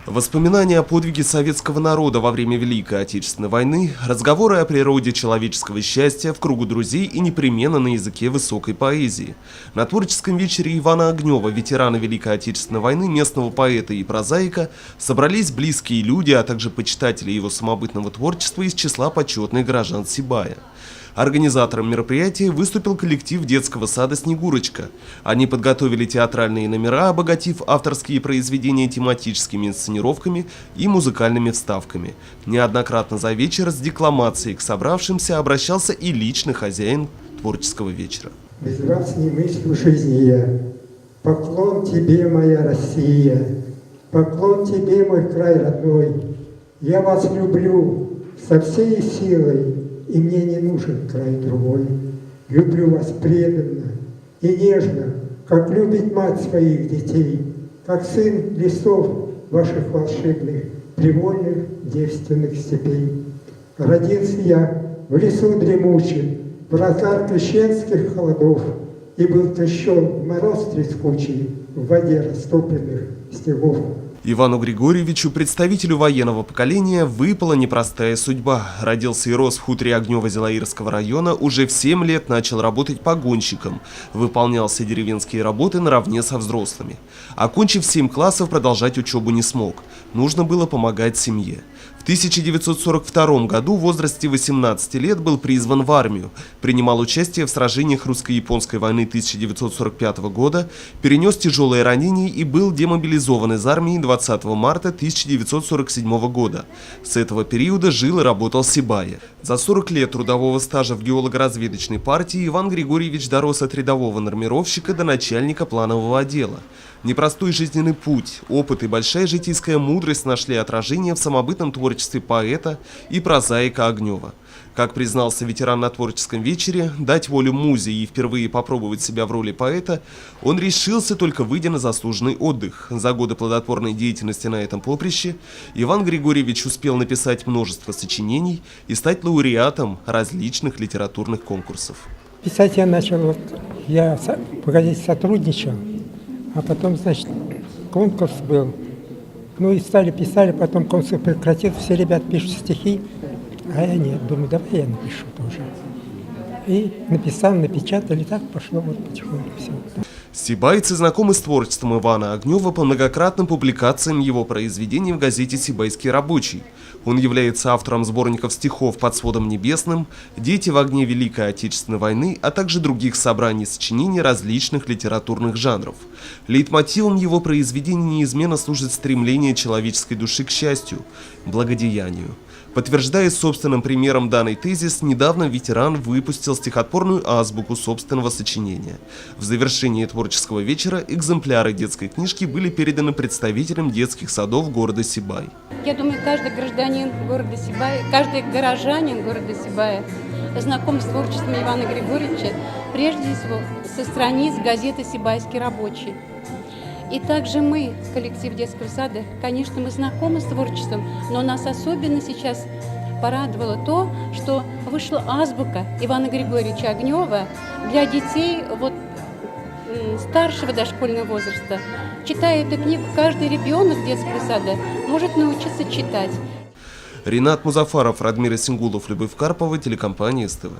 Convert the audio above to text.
Воспоминания о подвиге советского народа во время Великой Отечественной войны, разговоры о природе человеческого счастья в кругу друзей и непременно на языке высокой поэзии. На творческом вечере Ивана Огнева, ветерана Великой Отечественной войны, местного поэта и прозаика, собрались близкие люди, а также почитатели его самобытного творчества из числа почетных горожан Сибая. Организатором мероприятия выступил коллектив детского сада «Снегурочка». Они подготовили театральные номера, обогатив авторские произведения тематическими инсценировками и музыкальными вставками. Неоднократно за вечер с декламацией к собравшимся обращался и личный хозяин творческого вечера. Без вас не мыслю жизни я. Поклон тебе, моя Россия, поклон тебе, мой край родной. Я вас люблю со всей силой, и мне не нужен край другой. Люблю вас преданно и нежно, как любит мать своих детей, как сын лесов ваших волшебных, привольных девственных степей. Родился я в лесу дремучем, в разгар крещенских холодов, и был крещен в мороз трескучий, в воде растопленных снегов. Ивану Григорьевичу, представителю военного поколения, выпала непростая судьба. Родился и рос в хуторе Огнево-Зелаирского района, уже в 7 лет начал работать погонщиком, выполнял все деревенские работы наравне со взрослыми. Окончив 7 классов, продолжать учебу не смог. Нужно было помогать семье. В 1942 году в возрасте 18 лет был призван в армию, принимал участие в сражениях русско-японской войны 1945 года, перенес тяжелые ранения и был демобилизован из армии 20 марта 1947 года. С этого периода жил и работал в Сибае. За 40 лет трудового стажа в геолого-разведочной партии Иван Григорьевич дорос от рядового нормировщика до начальника планового отдела. Непростой жизненный путь, опыт и большая житейская мудрость нашли отражение в самобытном творчестве поэта и прозаика Огнева. Как признался ветеран на творческом вечере, дать волю музе и впервые попробовать себя в роли поэта он решился, только выйдя на заслуженный отдых. За годы плодотворной деятельности на этом поприще Иван Григорьевич успел написать множество сочинений и стать лауреатом различных литературных конкурсов. Писать я начал, я погодить сотрудничал, а потом, значит, конкурс был. Ну и писали, потом конкурс прекратился, все ребята пишут стихи, а я нет, думаю, давай я напишу тоже. И написал, напечатали, так пошло вот потихоньку все. Сибайцы знакомы с творчеством Ивана Огнева по многократным публикациям его произведений в газете «Сибайский рабочий». Он является автором сборников стихов «Под сводом небесным», «Дети в огне Великой Отечественной войны», а также других собраний сочинений различных литературных жанров. Лейтмотивом его произведений неизменно служит стремление человеческой души к счастью, благодеянию. Подтверждая собственным примером данный тезис, недавно ветеран выпустил стихотворную азбуку собственного сочинения. В завершении творческого вечера экземпляры детской книжки были переданы представителям детских садов города Сибай. Я думаю, каждый гражданин города Сибая, каждый горожанин города Сибая знаком с творчеством Ивана Григорьевича, прежде всего, со страниц газеты «Сибайский рабочий». И также мы, коллектив детского сада, конечно, мы знакомы с творчеством, но нас особенно сейчас порадовало то, что вышла азбука Ивана Григорьевича Огнева для детей старшего дошкольного возраста. Читая эту книгу, каждый ребенок детского сада может научиться читать. Ринат Музафаров, Радмир Исенгулов, Любовь Карпова, телекомпания СТВ.